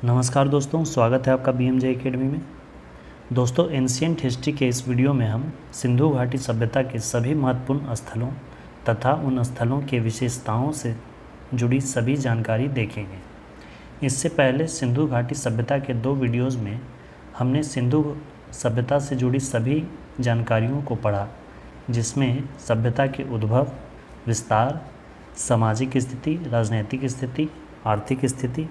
नमस्कार दोस्तों, स्वागत है आपका BMJ एकेडमी में। दोस्तों, एंशिएंट हिस्ट्री के इस वीडियो में हम सिंधु घाटी सभ्यता के सभी महत्वपूर्ण स्थलों तथा उन स्थलों के विशेषताओं से जुड़ी सभी जानकारी देखेंगे। इससे पहले सिंधु घाटी सभ्यता के 2 वीडियोज़ में हमने सिंधु सभ्यता से जुड़ी सभी जानकारियों को पढ़ा, जिसमें सभ्यता के उद्भव, विस्तार, सामाजिक स्थिति, राजनीतिक स्थिति, आर्थिक स्थिति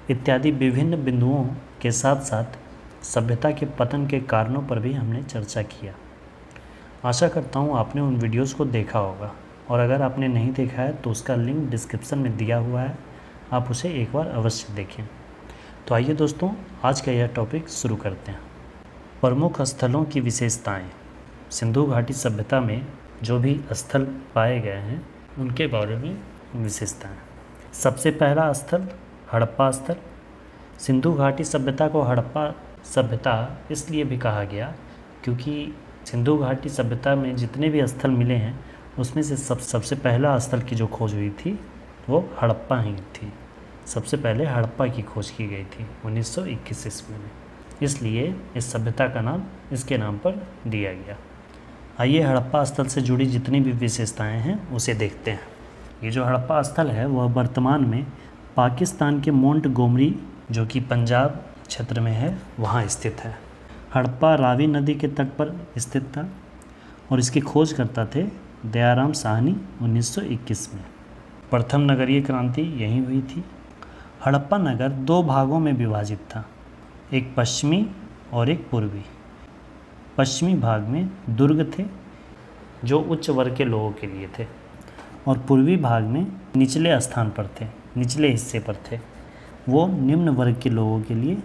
इत्यादि विभिन्न बिंदुओं के साथ साथ सभ्यता के पतन के कारणों पर भी हमने चर्चा किया। आशा करता हूँ आपने उन वीडियोस को देखा होगा, और अगर आपने नहीं देखा है तो उसका लिंक डिस्क्रिप्शन में दिया हुआ है, आप उसे एक बार अवश्य देखें। तो आइए दोस्तों, आज का यह टॉपिक शुरू करते हैं। प्रमुख स्थलों की विशेषताएँ। सिंधु घाटी सभ्यता में जो भी स्थल पाए गए हैं उनके बारे में विशेषताएँ। सबसे पहला स्थल हड़प्पा स्थल। सिंधु घाटी सभ्यता को हड़प्पा सभ्यता इसलिए भी कहा गया क्योंकि सिंधु घाटी सभ्यता में जितने भी स्थल मिले हैं उसमें से सबसे पहला स्थल की जो खोज हुई थी वो हड़प्पा ही थी। सबसे पहले हड़प्पा की खोज की गई थी 1921 ईस्वी में, इसलिए इस सभ्यता का नाम इसके नाम पर दिया गया। आइए हड़प्पा स्थल से जुड़ी जितनी भी विशेषताएँ हैं उसे देखते हैं। ये जो हड़प्पा स्थल है वह वर्तमान में पाकिस्तान के मोंटगोमरी, जो कि पंजाब क्षेत्र में है, वहाँ स्थित है। हड़प्पा रावी नदी के तट पर स्थित था और इसकी खोज करता थे दयाराम साहनी 1921 में। प्रथम नगरीय क्रांति यहीं हुई थी। हड़प्पा नगर 2 भागों में विभाजित था, एक पश्चिमी और एक पूर्वी। पश्चिमी भाग में दुर्ग थे जो उच्च वर्ग के लोगों के लिए थे, और पूर्वी भाग में निचले स्थान पर थे, निचले हिस्से पर थे, वो निम्न वर्ग के लोगों के लिए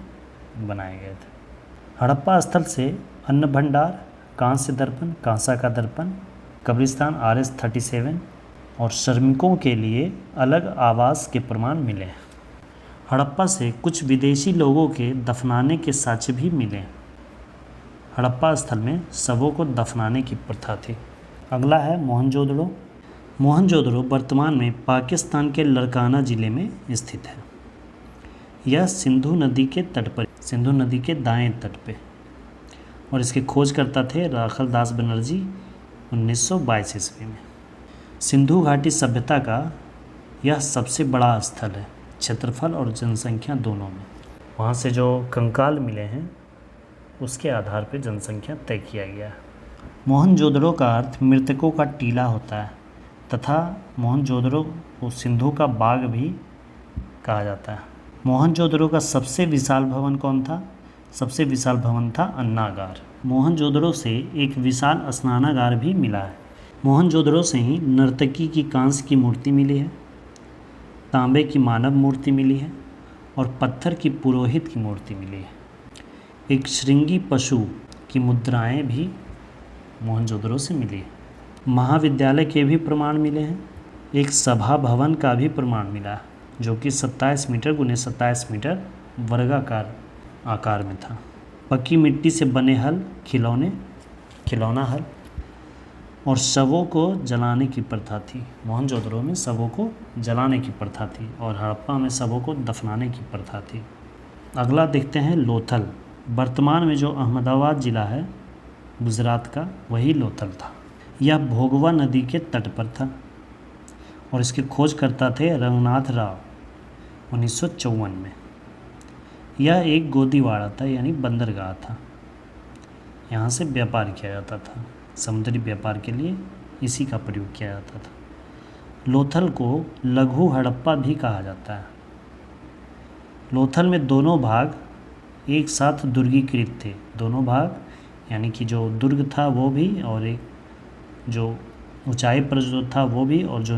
बनाए गए थे। हड़प्पा स्थल से अन्न भंडार, कांस्य दर्पण, कांसा का दर्पण, कब्रिस्तान RS-37 और श्रमिकों के लिए अलग आवास के प्रमाण मिले हैं। हड़प्पा से कुछ विदेशी लोगों के दफनाने के साक्ष्य भी मिले। हड़प्पा स्थल में शवों को दफनाने की प्रथा थी। अगला है मोहनजोदड़ो। मोहनजोदड़ो वर्तमान में पाकिस्तान के लड़काना ज़िले में स्थित है। यह सिंधु नदी के तट पर, सिंधु नदी के दाएं तट पे, और इसके खोज करता थे राखल दास बनर्जी 1922 ईस्वी में। सिंधु घाटी सभ्यता का यह सबसे बड़ा स्थल है, क्षेत्रफल और जनसंख्या दोनों में। वहाँ से जो कंकाल मिले हैं उसके आधार पर जनसंख्या तय किया गया है। मोहनजोदड़ो का अर्थ मृतकों का टीला होता है तथा मोहनजोदड़ो को सिंधु का बाग भी कहा जाता है। मोहनजोदड़ो का सबसे विशाल भवन कौन था? सबसे विशाल भवन था अन्नागार। मोहनजोदड़ो से एक विशाल स्नानागार भी मिला है। मोहनजोदड़ो से ही नर्तकी की कांस्य की मूर्ति मिली है, तांबे की मानव मूर्ति मिली है और पत्थर की पुरोहित की मूर्ति मिली है। एक श्रृंगी पशु की मुद्राएं भी मोहनजोदड़ो से मिली है। महाविद्यालय के भी प्रमाण मिले हैं। एक सभा भवन का भी प्रमाण मिला है जो कि 27 मीटर × 27 मीटर वर्गाकार आकार में था। पक्की मिट्टी से बने हल, खिलौना हल और शवों को जलाने की प्रथा थी। मोहनजोदड़ो में शवों को जलाने की प्रथा थी और हड़प्पा में शवों को दफनाने की प्रथा थी। अगला देखते हैं लोथल। वर्तमान में जो अहमदाबाद ज़िला है गुजरात का, वही लोथल था। यह भोगवा नदी के तट पर था और इसकी खोज करता थे रंगनाथ राव 1954 में। यह एक गोदीवाड़ा था, यानी बंदरगाह था। यहाँ से व्यापार किया जाता था, समुद्री व्यापार के लिए इसी का प्रयोग किया जाता था। लोथल को लघु हड़प्पा भी कहा जाता है। लोथल में दोनों भाग एक साथ दुर्गीकृत थे। दोनों भाग यानी कि जो दुर्ग था वो भी, और एक जो ऊंचाई पर जो था वो भी, और जो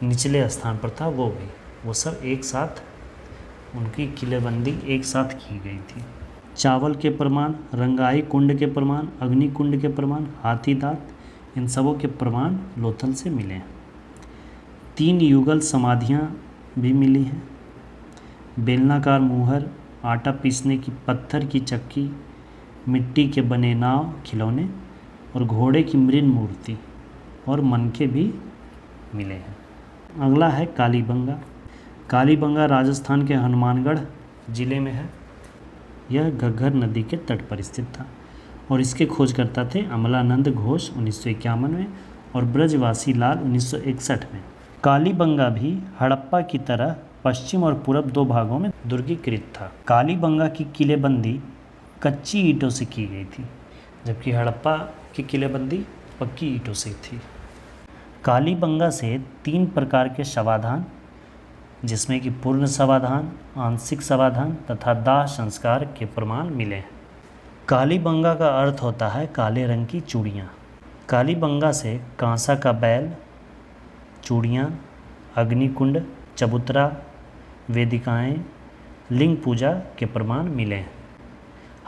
निचले स्थान पर था वो भी, वो सब एक साथ, उनकी किलेबंदी एक साथ की गई थी। चावल के प्रमाण, रंगाई कुंड के प्रमाण, अग्नि कुंड के प्रमाण, हाथी दांत, इन सबों के प्रमाण लोथल से मिले हैं। 3 युगल समाधियाँ भी मिली हैं। बेलनाकार मुहर, आटा पीसने की पत्थर की चक्की, मिट्टी के बने नाव, खिलौने और घोड़े की मृण मूर्ति और मनके भी मिले हैं। अगला है कालीबंगा। कालीबंगा राजस्थान के हनुमानगढ़ जिले में है। यह घग्गर नदी के तट पर स्थित था और इसके खोजकर्ता थे अमलानंद घोष 1951 में और ब्रजवासी लाल 1961 में। कालीबंगा भी हड़प्पा की तरह पश्चिम और पूरब दो भागों में दुर्गीकृत था। कालीबंगा की किलेबंदी कच्ची ईंटों से की गई थी, जबकि हड़प्पा की किलेबंदी पक्की ईंटों से थी। कालीबंगा से 3 प्रकार के शवाधान, जिसमें कि पूर्ण शवाधान, आंशिक शवाधान तथा दाह संस्कार के प्रमाण मिले हैं। कालीबंगा का अर्थ होता है काले रंग की चूड़ियाँ। कालीबंगा से कांसा का बैल, चूड़ियाँ, अग्निकुंड, चबूतरा, वेदिकाएँ, लिंग पूजा के प्रमाण मिले हैं।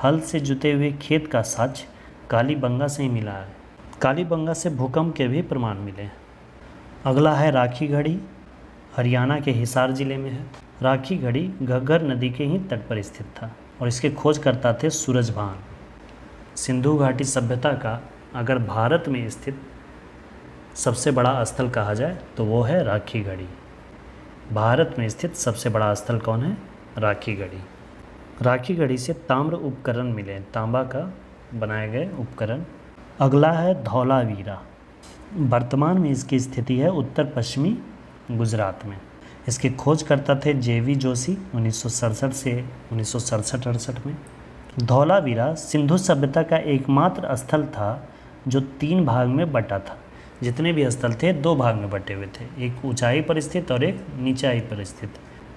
हल से जुते हुए खेत का साक्ष्य कालीबंगा से ही मिला है। कालीबंगा से भूकंप के भी प्रमाण मिले हैं। अगला है राखी घड़ी, हरियाणा के हिसार जिले में है। राखी घड़ी घग्गर नदी के ही तट पर स्थित था और इसके खोजकर्ता थे सूरजभान। सिंधु घाटी सभ्यता का अगर भारत में स्थित सबसे बड़ा स्थल कहा जाए तो वो है राखी घड़ी। भारत में स्थित सबसे बड़ा स्थल कौन है? राखी घड़ी। राखी घड़ी से ताम्र उपकरण मिले, तांबा का बनाए गए उपकरण। अगला है धौलावीरा। वर्तमान में इसकी स्थिति है उत्तर पश्चिमी गुजरात में। इसके खोजकर्ता थे जेवी जोशी 1967 से 1967-68 में। धौलावीरा सिंधु सभ्यता का एकमात्र स्थल था जो 3 भाग में बटा था। जितने भी स्थल थे 2 भाग में बटे हुए थे, एक ऊंचाई पर स्थित और एक नीचाई पर स्थित।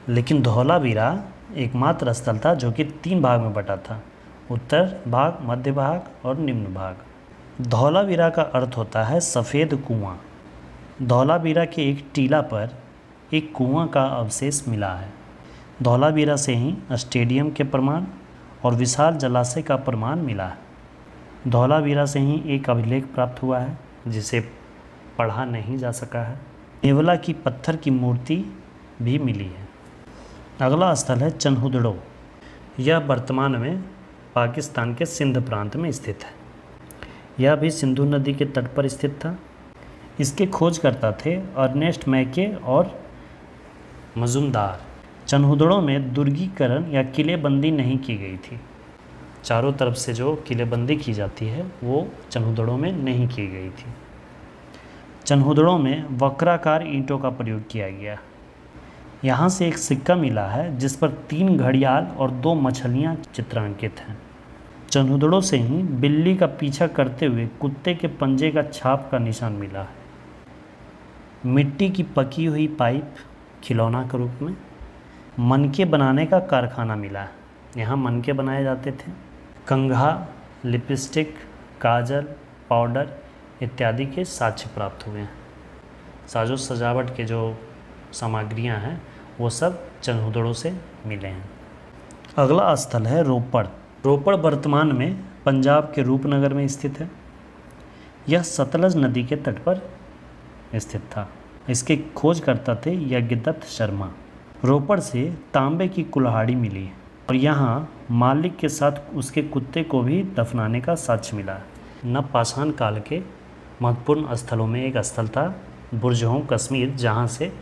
लेकिन धौलावीरा एकमात्र स्थल था जो कि 3 भाग में बटा था, उत्तर भाग, मध्य भाग और निम्न भाग। धौलावीरा का अर्थ होता है सफ़ेद कुआं। धौलावीरा के एक टीला पर एक कुआं का अवशेष मिला है। धौलावीरा से ही स्टेडियम के प्रमाण और विशाल जलाशय का प्रमाण मिला है। धौलावीरा से ही एक अभिलेख प्राप्त हुआ है जिसे पढ़ा नहीं जा सका है। नेवला की पत्थर की मूर्ति भी मिली है। अगला स्थल है चन्हुदड़ो। यह वर्तमान में पाकिस्तान के सिंध प्रांत में स्थित है। यह भी सिंधु नदी के तट पर स्थित था। इसके खोजकर्ता थे अर्नेस्ट मैके और मजुमदार। चन्हुदड़ो में दुर्गीकरण या किलेबंदी नहीं की गई थी। चारों तरफ से जो किलेबंदी की जाती है वो चन्हुदड़ो में नहीं की गई थी। चन्हुदड़ो में वक्राकार ईंटों का प्रयोग किया गया। यहाँ से एक सिक्का मिला है जिस पर 3 घड़ियाल और 2 मछलियाँ चित्रांकित हैं। चन्हुदड़ो से ही बिल्ली का पीछा करते हुए कुत्ते के पंजे का छाप का निशान मिला है। मिट्टी की पकी हुई पाइप खिलौना के रूप में। मनके बनाने का कारखाना मिला है। यहाँ मनके बनाए जाते थे। कंघा, लिपस्टिक, काजल, पाउडर इत्यादि के साक्ष्य प्राप्त हुए हैं। साजो सजावट के जो सामग्रियाँ हैं वो सब चन्हुदड़ो से मिले हैं। अगला स्थल है रोपड़। रोपड़ वर्तमान में पंजाब के रूपनगर में स्थित है। यह सतलज नदी के तट पर स्थित था। इसके खोजकर्ता थे यज्ञदत्त शर्मा। रोपड़ से तांबे की कुल्हाड़ी मिली और यहाँ मालिक के साथ उसके कुत्ते को भी दफनाने का साक्ष्य मिला है। नवपाषाण काल के महत्वपूर्ण स्थलों में एक स्थल था बुर्जहोम कश्मीर, जहाँ से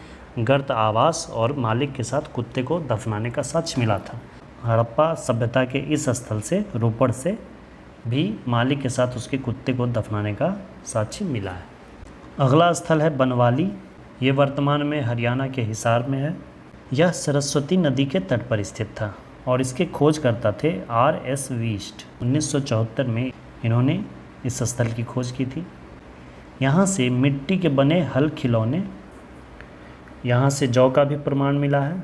गर्त आवास और मालिक के साथ कुत्ते को दफनाने का साक्ष्य मिला था। हड़प्पा सभ्यता के इस स्थल से, रोपड़ से भी मालिक के साथ उसके कुत्ते को दफनाने का साक्ष्य मिला है। अगला स्थल है बनवाली। ये वर्तमान में हरियाणा के हिसार में है। यह सरस्वती नदी के तट पर स्थित था और इसके खोजकर्ता थे R.S. वीस्ट। 1974 में इन्होंने इस स्थल की खोज की थी। यहाँ से मिट्टी के बने हल खिलौने, यहाँ से जौ का भी प्रमाण मिला है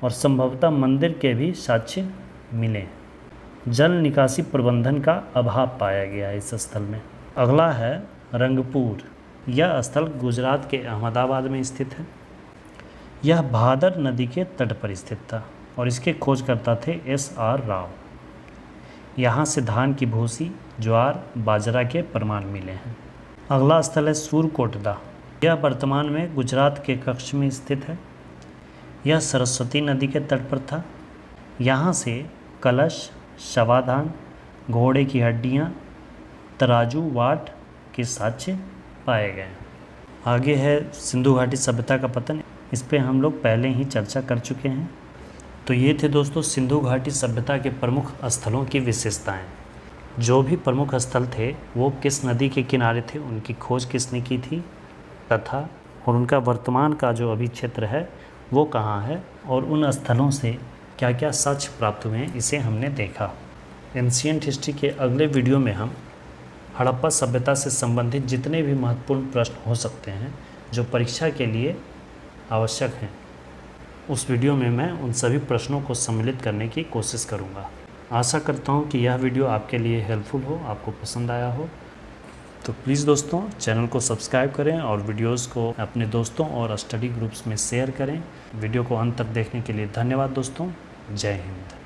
और संभवतः मंदिर के भी साक्ष्य मिले। जल निकासी प्रबंधन का अभाव पाया गया इस स्थल में। अगला है रंगपुर। यह स्थल गुजरात के अहमदाबाद में स्थित है। यह भादर नदी के तट पर स्थित था और इसके खोजकर्ता थे S.R. राव। यहाँ से धान की भूसी, ज्वार, बाजरा के प्रमाण मिले हैं। अगला स्थल है सूरकोटदा। यह वर्तमान में गुजरात के कच्छ में स्थित है। यह सरस्वती नदी के तट पर था। यहाँ से कलश, शवाधान, घोड़े की हड्डियाँ, तराजू, वाट के साक्ष्य पाए गए। आगे है सिंधु घाटी सभ्यता का पतन। इस पे हम लोग पहले ही चर्चा कर चुके हैं। तो ये थे दोस्तों सिंधु घाटी सभ्यता के प्रमुख स्थलों की विशेषताएं। जो भी प्रमुख स्थल थे वो किस नदी के किनारे थे, उनकी खोज किसने की थी, तथा और उनका वर्तमान का जो अभी क्षेत्र है वो कहाँ है, और उन स्थलों से क्या क्या साक्ष्य प्राप्त हुए हैं, इसे हमने देखा। एंशिएंट हिस्ट्री के अगले वीडियो में हम हड़प्पा सभ्यता से संबंधित जितने भी महत्वपूर्ण प्रश्न हो सकते हैं जो परीक्षा के लिए आवश्यक हैं, उस वीडियो में मैं उन सभी प्रश्नों को सम्मिलित करने की कोशिश करूंगा। आशा करता हूं कि यह वीडियो आपके लिए हेल्पफुल हो, आपको पसंद आया हो। तो प्लीज़ दोस्तों चैनल को सब्सक्राइब करें और वीडियोस को अपने दोस्तों और स्टडी ग्रुप्स में शेयर करें। वीडियो को अंत तक देखने के लिए धन्यवाद दोस्तों। जय हिंद।